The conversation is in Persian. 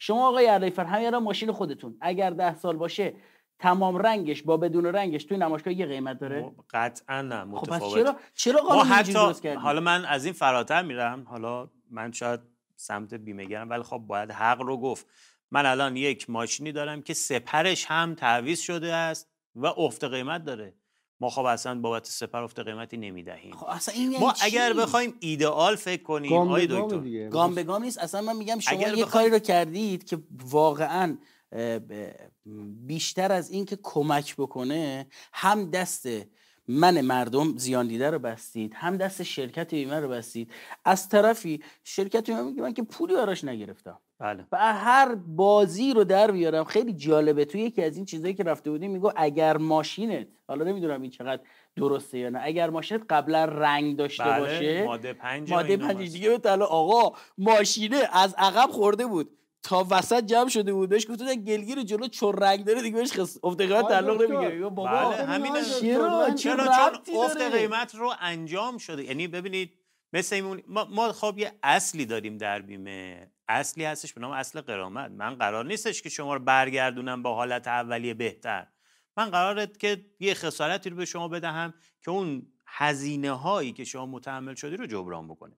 شما آقای علیفر همین الان ماشین خودتون اگر 10 سال باشه تمام رنگش با بدون رنگش توی نمایشگاه یه قیمت داره؟ قطعا نه، متفاوت. خب پس چرا قانون اینجوری درست کردیم؟ حالا من از این فراتر میرم، حالا من شاید سمت بیمه‌گرم، ولی خب باید حق رو گفت. من الان یک ماشینی دارم که سپرش هم تعویض شده است و افت قیمت داره. ما خب اصلا بابت سپر افت قیمتی نمیدهیم. خب اصلا این ما اگر بخوایم ایدئال فکر کنیم آقای دکتر، گام به گام نیست. اصلا من میگم شما یه کاری رو کردید که واقعا بیشتر از این که کمک بکنه هم دست من مردم زیان دیده رو بستید، هم دست شرکت بیمه رو بستید. از طرفی شرکت بیمه میگه من که پولی براش نگرفتم. بله. و هر بازی رو در بیارم. خیلی جالبه توی یکی از این چیزایی که رفته بودیم میگه اگر ماشینت، حالا نمیدونم این چقدر درسته یا نه، اگر ماشینت قبلا رنگ داشته باشه ماده 5 دیگه به طلا آقا ماشینه از عقب خورده بود تا وسط جمع شده بود، بهش گفتن گلگیر جلو چون رنگ داره دیگه بهش افت قیمت تعلق نمیگیره. بابا همینه. چون افت قیمت رو انجام شده. یعنی ببینید مثل ما خب یه اصلی داریم در بیمه، اصلی هستش به نام اصل غرامت. من قرار نیستش که شما رو برگردونم با حالت اولیه بهتر. من قراره که یه خسارتی رو به شما بدهم که اون هزینه هایی که شما متحمل شدی رو جبران بکنه.